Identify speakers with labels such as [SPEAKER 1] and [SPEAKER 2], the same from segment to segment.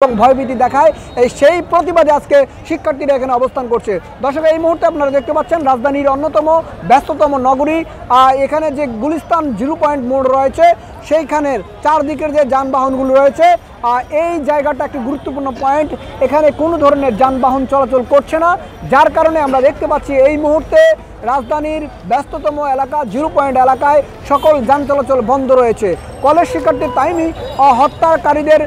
[SPEAKER 1] এবং ভয়ভীতি দেখায় সেই প্রতিবাদে আজকে শিক্ষার্থীরা এখানে অবস্থান করছে। দর্শক, এই মুহূর্তে আপনারা দেখতে পাচ্ছেন রাজধানীর অন্যতম ব্যস্ততম নগরী এখানে যে গুলিস্তান 0 পয়েন্ট মোড় রয়েছে সেইখানের চারদিকের যে যানবাহনগুলো রয়েছে এই জায়গাটা একটি গুরুত্বপূর্ণ পয়েন্ট। এখানে কোনো ধরনের যানবাহন চলাচল করছে না, যার কারণে আমরা দেখতে পাচ্ছি এই মুহূর্তে রাজধানীর ব্যস্ততম এলাকা 0 পয়েন্ট এলাকায় সকল যান চলাচল বন্ধ রয়েছে। কলেজ শিক্ষার্থী তাইমি হত্যাকারীদের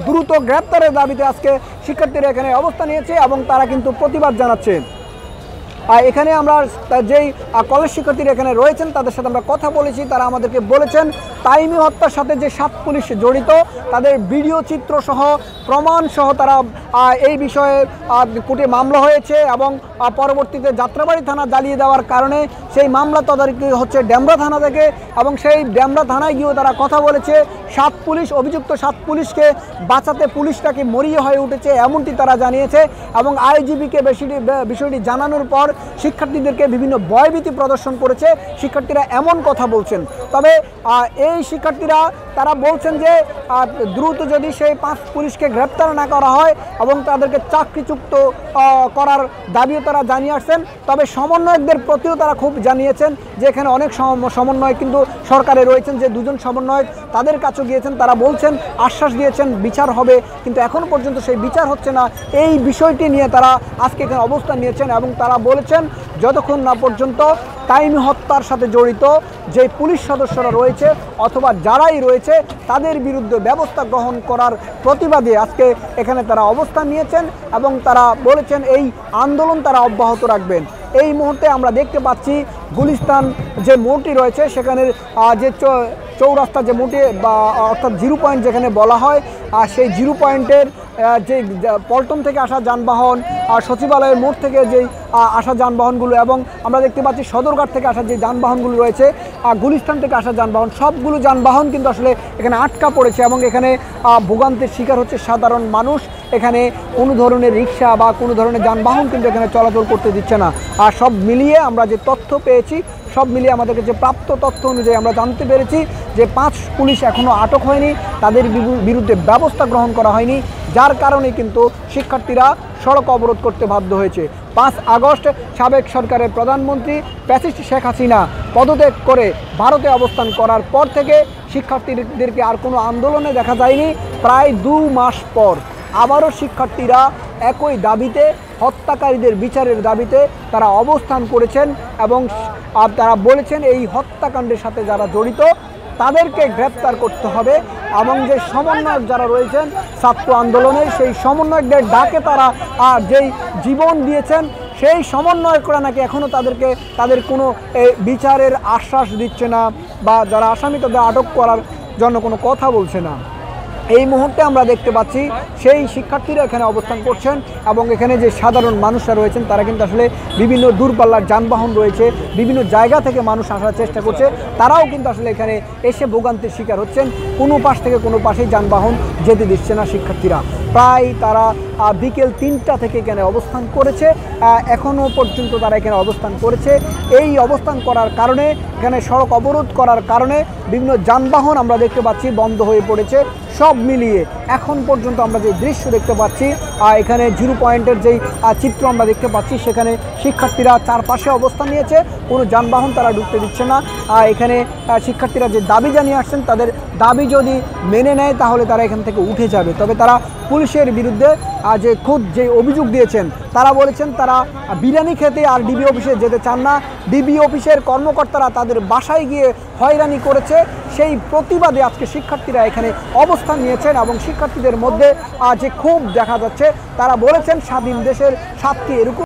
[SPEAKER 1] দ্রুত গ্রেপ্তারের দাবিতে আজকে শিক্ষার্থীরা এখানে অবস্থান নিয়েছে এবং তারা কিন্তু প্রতিবাদ জানাচ্ছে। এখানে আমরা যেই কলেজ শিক্ষার্থীরা এখানে রয়েছেন তাদের সাথে আমরা কথা বলেছি, তারা আমাদেরকে বলেছেন তাইমি হত্যার সাথে যে 7 পুলিশ জড়িত তাদের ভিডিও চিত্র সহ প্রমাণ সহ তারা এই বিষয়ে কোর্টে মামলা হয়েছে এবং পরবর্তীতে যাত্রাবাড়ি থানা জ্বালিয়ে দেওয়ার কারণে সেই মামলা তদারকি হচ্ছে ডেমরা থানা থেকে এবং সেই ডেমরা থানায় গিয়েও তারা কথা বলেছে। 7 পুলিশ অভিযুক্ত 7 পুলিশকে বাঁচাতে পুলিশটাকে মরিয়ে হয়ে উঠেছে এমনটি তারা জানিয়েছে এবং আইজিবিকে বিষয়টি জানানোর পর শিক্ষার্থীদেরকে বিভিন্ন ভয়ভীতি প্রদর্শন করেছে। শিক্ষার্থীরা এমন কথা বলছেন। তবে এই শিক্ষার্থীরা তারা বলছেন যে দ্রুত যদি সেই 5 পুলিশকে গ্রেপ্তার না করা হয় এবং তাদেরকে চাকরিচ্যুত করার দাবিও তারা জানিয়ে আসছেন। তবে সমন্বয়কদের প্রতিও তারা খুব জানিয়েছেন যে এখানে অনেক সমন্বয় কিন্তু সরকারে রয়েছেন, যে 2জন সমন্বয়ক তাদের কাছে গিয়েছেন, তারা বলছেন আশ্বাস দিয়েছেন বিচার হবে, কিন্তু এখন পর্যন্ত সেই বিচার হচ্ছে না। এই বিষয়টি নিয়ে তারা আজকে এখানে অবস্থান নিয়েছেন এবং তারা বলেছেন যতক্ষণ না পর্যন্ত তাইমি হত্যার সাথে জড়িত যে পুলিশ সদস্যরা রয়েছে অথবা যারাই রয়েছে তাদের বিরুদ্ধে ব্যবস্থা গ্রহণ করার প্রতিবাদে আজকে এখানে তারা অবস্থান নিয়েছেন এবং তারা বলেছেন এই আন্দোলন তারা অব্যাহত রাখবেন। এই মুহূর্তে আমরা দেখতে পাচ্ছি গুলিস্তান যে মোড়টি রয়েছে সেখানের যে চৌরাস্তা যে মোড়টি বা অর্থাৎ 0 পয়েন্ট যেখানে বলা হয় সেই 0 পয়েন্টের যে পল্টন থেকে আসা যানবাহন, সচিবালয়ের মোড় থেকে যেই আসা যানবাহনগুলো এবং আমরা দেখতে পাচ্ছি সদরঘাট থেকে আসা যে যানবাহনগুলো রয়েছে, গুলিস্তান থেকে আসা যানবাহন, সবগুলো যানবাহন কিন্তু আসলে এখানে আটকা পড়েছে এবং এখানে ভোগান্তির শিকার হচ্ছে সাধারণ মানুষ। এখানে কোনো ধরনের রিক্সা বা কোনো ধরনের যানবাহন কিন্তু এখানে চলাচল করতে দিচ্ছে না। আর সব মিলিয়ে আমরা যে তথ্য পেয়েছি, সব মিলিয়ে আমাদেরকে যে প্রাপ্ত তথ্য অনুযায়ী আমরা জানতে পেরেছি যে 5 পুলিশ এখনও আটক হয়নি, তাদের বিরুদ্ধে ব্যবস্থা গ্রহণ করা হয়নি, যার কারণে কিন্তু শিক্ষার্থীরা সড়ক অবরোধ করতে বাধ্য হয়েছে। 5 আগস্ট সাবেক সরকারের প্রধানমন্ত্রী ফ্যাসিস্ট শেখ হাসিনা পদত্যাগ করে ভারতে অবস্থান করার পর থেকে শিক্ষার্থীদেরকে আর কোনো আন্দোলনে দেখা যায়নি। প্রায় 2 মাস পর আবারও শিক্ষার্থীরা একই দাবিতে, হত্যাকারীদের বিচারের দাবিতে তারা অবস্থান করেছেন এবং তারা বলেছেন এই হত্যাকাণ্ডের সাথে যারা জড়িত তাদেরকে গ্রেপ্তার করতে হবে এবং যে সমন্বয়ক যারা রয়েছেন ছাত্র আন্দোলনের সেই সমন্বয়কদের ডাকে তারা যেই জীবন দিয়েছেন সেই সমন্বয়করা নাকি এখনও তাদের কোনো বিচারের আশ্বাস দিচ্ছে না বা যারা আসামি তাদের আটক করার জন্য কোনো কথা বলছে না। এই মুহূর্তে আমরা দেখতে পাচ্ছি সেই শিক্ষার্থীরা এখানে অবস্থান করছেন এবং এখানে যে সাধারণ মানুষরা রয়েছেন তারা কিন্তু আসলে বিভিন্ন দূরপাল্লার যানবাহন রয়েছে, বিভিন্ন জায়গা থেকে মানুষ আসার চেষ্টা করছে, তারাও কিন্তু আসলে এখানে এসে ভোগান্তির শিকার হচ্ছেন। কোনো পাশ থেকে কোনো পাশেই যানবাহন যেতে দিচ্ছে না শিক্ষার্থীরা। প্রায় তারা বিকেল 3টা থেকে এখানে অবস্থান করেছে, এখনও পর্যন্ত তারা এখানে অবস্থান করেছে। এই অবস্থান করার কারণে, এখানে সড়ক অবরোধ করার কারণে বিভিন্ন যানবাহন আমরা দেখতে পাচ্ছি বন্ধ হয়ে পড়েছে। সব মিলিয়ে এখন পর্যন্ত আমরা যে দৃশ্য দেখতে পাচ্ছি এখানে 0 পয়েন্টের যেই চিত্র আমরা দেখতে পাচ্ছি সেখানে শিক্ষার্থীরা চারপাশে অবস্থান নিয়েছে, কোনো যানবাহন তারা ঢুকতে দিচ্ছে না। এখানে শিক্ষার্থীরা যে দাবি জানিয়ে আসছেন তাদের দাবি যদি মেনে নেয় তাহলে তারা এখান থেকে উঠে যাবে। তবে তারা পুলিশের বিরুদ্ধে যে অভিযোগ দিয়েছেন, তারা বলেছেন তারা বিরিয়ানি খেতে আর ডিবি অফিসে যেতে চান না, ডিবি অফিসের কর্মকর্তারা তাদের বাসায় গিয়ে হয়রানি করেছে। সেই প্রতিবাদে আজকে শিক্ষার্থীরা এখানে অবস্থান নিয়েছেন এবং শিক্ষার্থীদের মধ্যে যে ক্ষোভ দেখা যাচ্ছে, তারা বলেছেন স্বাধীন দেশের সাথী এরকম